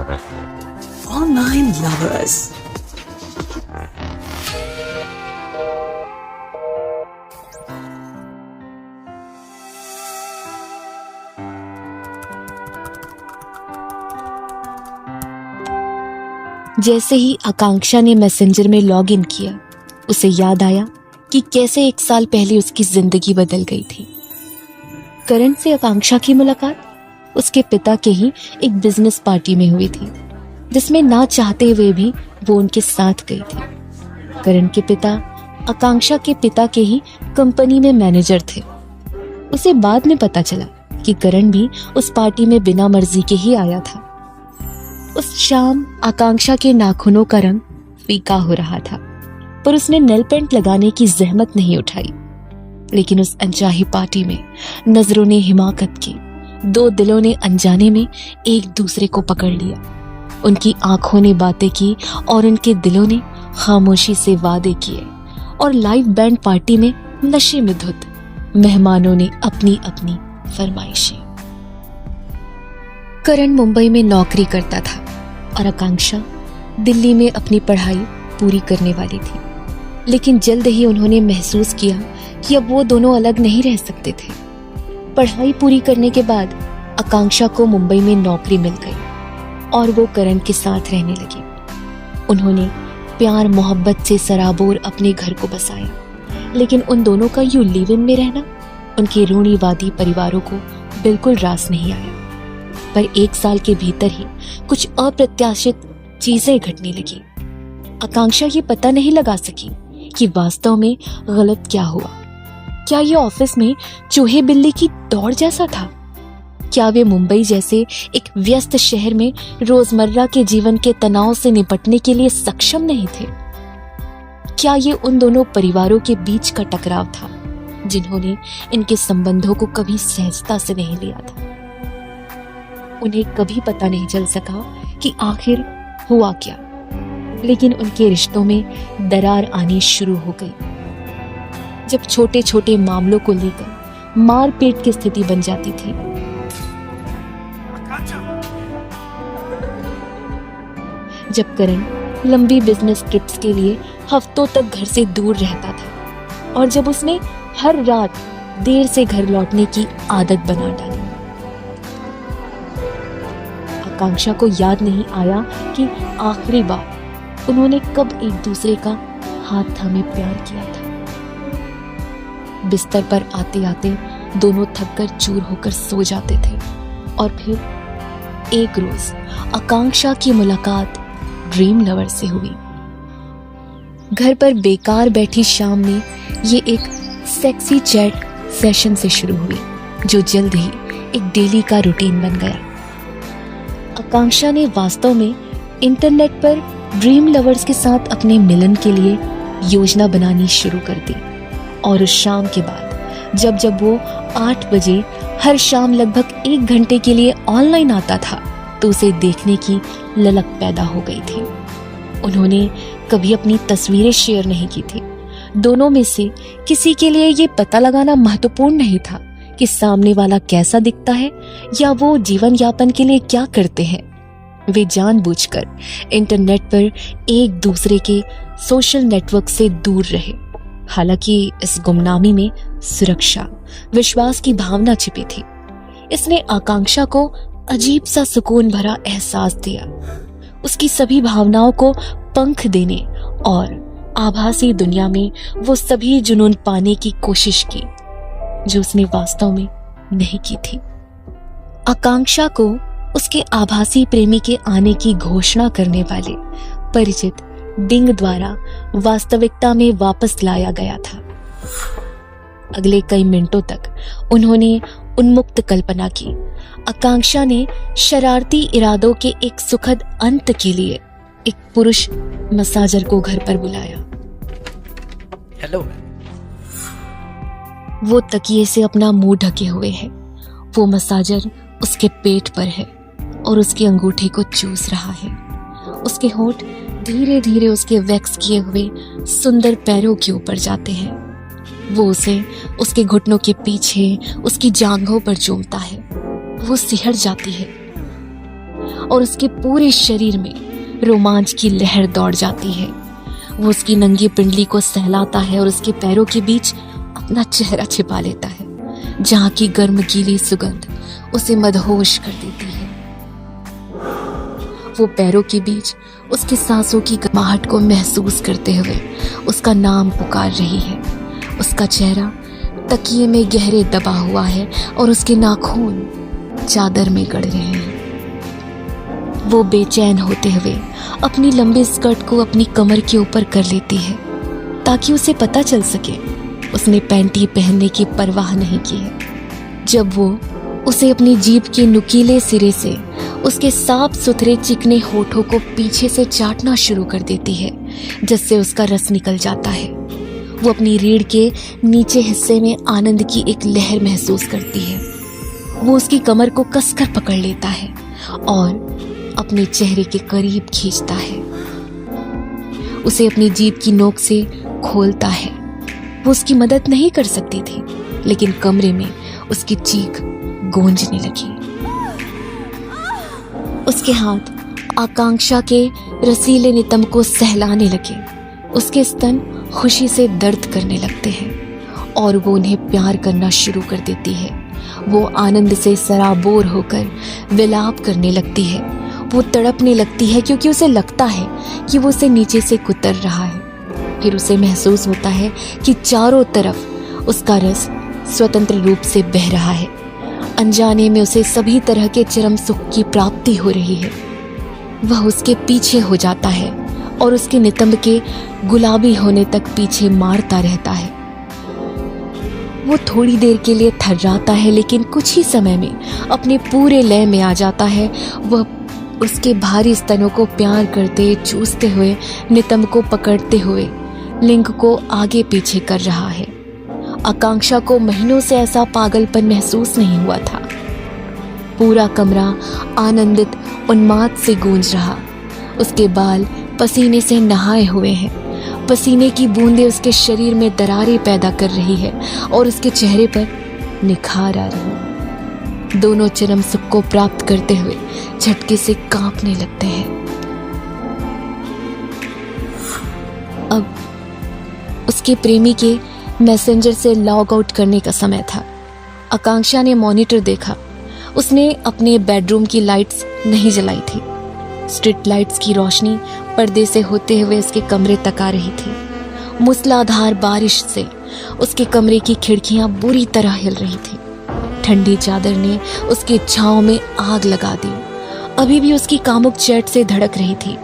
Online lovers. जैसे ही आकांक्षा ने messenger में लॉग इन किया, उसे याद आया कि कैसे 1 साल पहले उसकी जिंदगी बदल गई थी। करण से आकांक्षा की मुलाकात उसके पिता के ही एक बिजनेस पार्टी में हुई थी, जिसमें ना चाहते हुए भी वो उनके साथ गई थी। करण के पिता आकांक्षा के पिता के ही कंपनी में मैनेजर थे। उसे बाद में पता चला कि करण भी उस पार्टी में बिना मर्जी के ही आया था। उस शाम आकांक्षा के नाखूनों का रंग फीका हो रहा था, पर उसने नेल पेंट लगाने की जहमत नहीं उठाई। लेकिन उस अनचाही पार्टी में नजरों ने हिमाकत की, 2 दिलों ने अनजाने में एक दूसरे को पकड़ लिया। उनकी आंखों ने बातें की और उनके दिलों ने खामोशी से वादे किए। और लाइव बैंड पार्टी में नशे में धुत मेहमानों ने अपनी अपनी फरमाइशें। करण मुंबई में नौकरी करता था और आकांक्षा दिल्ली में अपनी पढ़ाई पूरी करने वाली थी। लेकिन जल्द ही उन्होंने महसूस किया कि अब वो दोनों अलग नहीं रह सकते थे। पढ़ाई पूरी करने के बाद आकांक्षा को मुंबई में नौकरी मिल गई और वो करण के साथ रहने लगी। उन्होंने प्यार मोहब्बत से सराबोर अपने घर को बसाया, लेकिन उन दोनों का यूं लिव इन में रहना उनके रूढ़िवादी परिवारों को बिल्कुल रास नहीं आया। पर 1 साल के भीतर ही कुछ अप्रत्याशित चीजें घटने लगी। आकांक्षा ये पता नहीं लगा सकी कि वास्तव में गलत क्या हुआ। क्या ये ऑफिस में चूहे बिल्ली की दौड़ जैसा था? क्या वे मुंबई जैसे एक व्यस्त शहर में रोजमर्रा के जीवन के तनाव से निपटने के लिए सक्षम नहीं थे? क्या ये उन दोनों परिवारों के बीच का टकराव था, जिन्होंने इनके संबंधों को कभी सहजता से नहीं लिया था? उन्हें कभी पता नहीं चल सका कि आखिर हुआ क्या, लेकिन उनके रिश्तों में दरार आनी शुरू हो गई। जब छोटे छोटे मामलों को लेकर मारपीट की स्थिति बन जाती थी। जब करण लंबी बिजनेस ट्रिप्स के लिए हफ्तों तक घर से दूर रहता था और जब उसने हर रात देर से घर लौटने की आदत बना डाली। आकांक्षा को याद नहीं आया कि आखिरी बार उन्होंने कब एक दूसरे का हाथ थामे प्यार किया था। बिस्तर पर आते आते दोनों थककर चूर होकर सो जाते थे और फिर एक रोज आकांक्षा की मुलाकात ड्रीम लवर से हुई। घर पर बेकार बैठी शाम में ये एक सेक्सी चैट सेशन से शुरू हुई, जो जल्द ही एक डेली का रूटीन बन गया। आकांक्षा ने वास्तव में इंटरनेट पर ड्रीम लवर्स के साथ अपने मिलन के लिए योजना बनानी शुरू कर दी। और उस शाम के बाद जब जब वो 8 बजे हर शाम लगभग 1 घंटे के लिए ऑनलाइन आता था, तो उसे देखने की ललक पैदा हो गई थी। उन्होंने कभी अपनी तस्वीरें शेयर नहीं की थी। दोनों में से किसी के लिए ये पता लगाना महत्वपूर्ण नहीं था कि सामने वाला कैसा दिखता है या वो जीवन यापन के लिए क्या करते हैं। वे जानबूझकर इंटरनेट पर एक दूसरे के सोशल नेटवर्क से दूर रहे। हालांकि इस गुमनामी में सुरक्षा, विश्वास की भावना छिपी थी। इसने आकांक्षा को अजीब सा सुकून भरा एहसास दिया। उसकी सभी भावनाओं को पंख देने और आभासी दुनिया में वो सभी जुनून पाने की कोशिश की जो उसने वास्तव में नहीं की थी। आकांक्षा को उसके आभासी प्रेमी के आने की घोषणा करने वाले परिचित डिंग द्वारा वास्तविकता में वापस लाया गया था। अगले कई मिनटों तक उन्होंने उन्मुक्त कल्पना की। आकांक्षा ने शरारती इरादों के एक सुखद अंत के लिए एक पुरुष मसाजर को घर पर बुलाया। हेलो। वो तकिए से अपना मुंह ढके हुए है। वो मसाजर उसके पेट पर है और उसके अंगूठे को चूस रहा है। उसके होंठ धीरे धीरे उसके वैक्स किए हुए सुंदर पैरों के ऊपर जाते हैं। वो उसे उसके घुटनों के पीछे उसकी जांघों पर चूमता है। वो सिहर जाती है। और उसके पूरे शरीर में रोमांच की लहर दौड़ जाती है। वो उसकी नंगी पिंडली को सहलाता है और उसके पैरों के बीच अपना चेहरा छिपा लेता है, जहाँ की गर्म गीली सुगंध उसे मदहोश कर देती है। वो पैरों के बीच उसकी सांसों की गर्माहट को महसूस करते हुए उसका नाम पुकार रही है। उसका चेहरा तकिए में गहरे दबा हुआ है और उसके नाखून चादर में गड़ रहे हैं। वो बेचैन होते हुए अपनी लंबी स्कर्ट को अपनी कमर के ऊपर कर लेती है, ताकि उसे पता चल सके उसने पैंटी पहनने की परवाह नहीं की है। जब वो उसे अपनी जीभ के नुकीले सिरे से उसके साफ सुथरे चिकने होठों को पीछे से चाटना शुरू कर देती है, जिससे उसका रस निकल जाता है। वो अपनी रीढ़ के नीचे हिस्से में आनंद की एक लहर महसूस करती है। वो उसकी कमर को कसकर पकड़ लेता है और अपने चेहरे के करीब खींचता है। उसे अपनी जीभ की नोक से खोलता है। वो उसकी मदद नहीं कर सकती थी, लेकिन कमरे में उसकी चीख गूंजने लगी। उसके हाथ आकांक्षा के रसीले नितंब को सहलाने लगे। उसके स्तन खुशी से दर्द करने लगते हैं और वो उन्हें प्यार करना शुरू कर देती है। वो आनंद से सराबोर होकर विलाप करने लगती है। वो तड़पने लगती है क्योंकि उसे लगता है कि वो उसे नीचे से कुतर रहा है। फिर उसे महसूस होता है कि चारों तरफ उसका रस स्वतंत्र रूप से बह रहा है। अनजाने में उसे सभी तरह के चरम सुख की प्राप्ति हो रही है। वह उसके पीछे हो जाता है और उसके नितंब के गुलाबी होने तक पीछे मारता रहता है। वो थोड़ी देर के लिए थर्राता है, लेकिन कुछ ही समय में अपने पूरे लय में आ जाता है। वह उसके भारी स्तनों को प्यार करते, चूसते हुए, नितंब को पकड़ते हुए लिंग को आगे पीछे कर रहा है। आकांक्षा को महीनों से ऐसा पागलपन महसूस नहीं हुआ था। पूरा कमरा आनंदित उन्माद से गूंज रहा। उसके बाल पसीने से नहाए हुए हैं। पसीने की बूंदें उसके शरीर में दरारें पैदा कर रही है और उसके चेहरे पर निखार आ रही। दोनों चरम सुख को प्राप्त करते हुए झटके से कांपने लगते हैं। अब उसके प्रेमी के मैसेंजर से लॉग आउट करने का समय था। आकांक्षा ने मॉनिटर देखा। उसने अपने बेडरूम की लाइट्स नहीं जलाई थी। स्ट्रीट लाइट्स की रोशनी पर्दे से होते हुए उसके कमरे तक आ रही थी। मूसलाधार बारिश से उसके कमरे की खिड़कियां बुरी तरह हिल रही थी। ठंडी चादर ने उसकी छांव में आग लगा दी। अभी भी उसकी कामुक चैट से धड़क रही थी।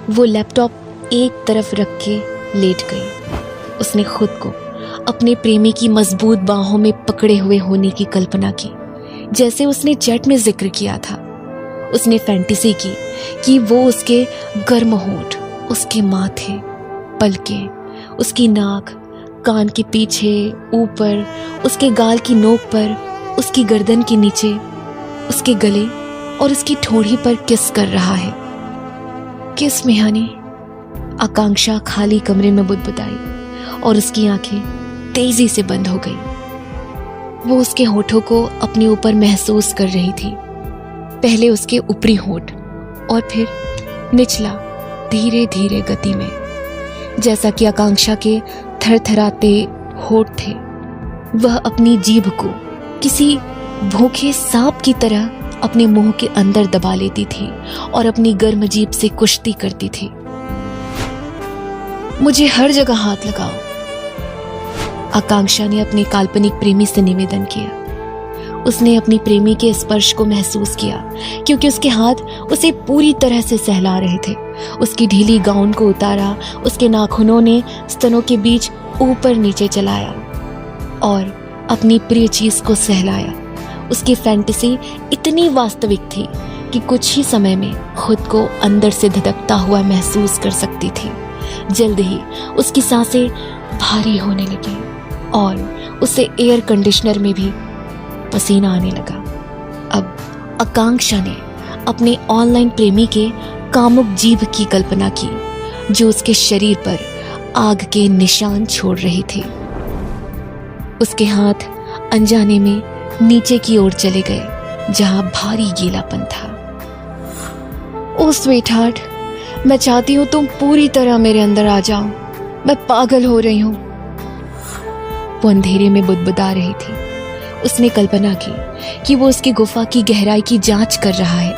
वो लैपटॉप एक तरफ रख के लेट गई। उसने खुद को अपने प्रेमी की मजबूत बाहों में पकड़े हुए होने की कल्पना की, जैसे उसने चैट में जिक्र किया था। उसने फैंटेसी की कि वो उसके गर्म होंठ, उसके माथे, पलकें, उसकी नाक, कान के पीछे, ऊपर, उसके गाल की नोक पर, उसकी गर्दन के नीचे, उसके गले और उसकी ठोड़ी पर किस कर रहा है। किस मेहानी? आकांक्षा खाली कमरे में बुदबुदाई और उसकी आंखें तेजी से बंद हो गई। वो उसके होठों को अपने ऊपर महसूस कर रही थी। पहले उसके ऊपरी होठ और फिर निचला, धीरे धीरे गति में, जैसा कि आकांक्षा के थरथराते होठ थे। वह अपनी जीभ को किसी भूखे सांप की तरह अपने मुंह के अंदर दबा लेती थी और अपनी गर्म जीभ से कुश्ती करती थी। मुझे हर जगह हाथ लगाओ, आकांक्षा ने अपने काल्पनिक प्रेमी से निवेदन किया। उसने अपनी प्रेमी के स्पर्श को महसूस किया, क्योंकि उसके हाथ उसे पूरी तरह से सहला रहे थे। उसकी ढीली गाउन को उतारा, उसके नाखूनों ने स्तनों के बीच ऊपर नीचे चलाया और अपनी प्रिय चीज को सहलाया। उसकी फैंटेसी इतनी वास्तविक थी कि कुछ ही समय में खुद को अंदर से धधकता हुआ महसूस कर सकती थी। जल्द ही उसकी सांसें भारी होने लगी और उसे एयर कंडीशनर में भी पसीना आने लगा। अब आकांक्षा ने अपने ऑनलाइन प्रेमी के कामुक जीभ की कल्पना की, जो उसके शरीर पर आग के निशान छोड़ रही थी। उसके हाथ अनजाने में नीचे की ओर चले गए जहां भारी गीलापन था। ओ स्वीट हार्ट, मैं चाहती हूं तुम पूरी तरह मेरे अंदर आ जाओ, मैं पागल हो रही हूं। वो अंधेरे में बुदबुदा रही थी। उसने कल्पना की कि वो उसकी गुफा की गहराई की जांच कर रहा है,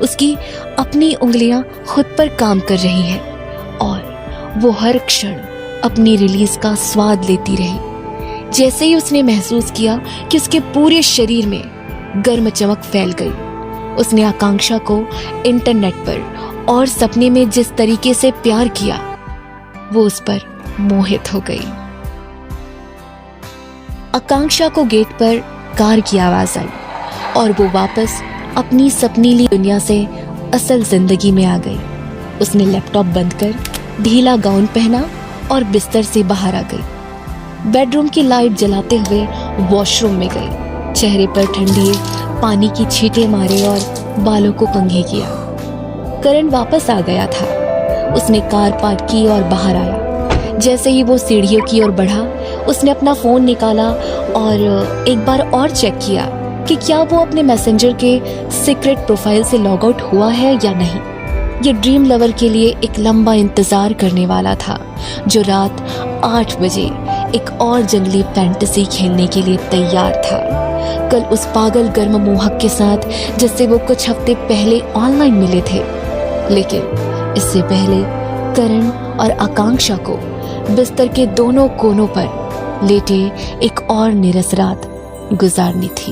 उसकी अपनी उंगलियां खुद पर काम कर रही है और वो हर क्षण अपनी रिलीज का स्वाद लेती रही। जैसे ही उसने महसूस किया कि उसके पूरे शरीर में गर्म चमक फैल गई, उसने आकांक्षा को इंटरनेट पर और सपने में जिस तरीके से प्यार किया, वो उस पर मोहित हो गई। आकांक्षा को गेट पर कार की आवाज आई और वो वापस अपनी सपनीली दुनिया से असल जिंदगी में आ गई। उसने लैपटॉप बंद कर ढीला गाउन पहना और बिस्तर से बाहर आ गई। बेडरूम की लाइट जलाते हुए वॉशरूम में गई, चेहरे पर ठंडी पानी की छींटे मारे और बालों को कंघी किया। करण वापस आ गया था। उसने कार पार्क की और बाहर आया। जैसे ही वो सीढ़ियों की ओर बढ़ा, उसने अपना फोन निकाला और एक बार और चेक किया कि क्या वो अपने मैसेंजर के सीक्रेट प्रोफाइल से लॉग आउट हुआ है या नहीं। ये ड्रीम लवर के लिए एक लंबा इंतजार करने वाला था, जो रात 8 बजे एक और जंगली फैंटेसी खेलने के लिए तैयार था। कल उस पागल गर्म मोहक के साथ जिससे वो कुछ हफ्ते पहले ऑनलाइन मिले थे, लेकिन इससे पहले करण और आकांक्षा को बिस्तर के दोनों कोनों पर लेटे एक और नीरस रात गुजारनी थी।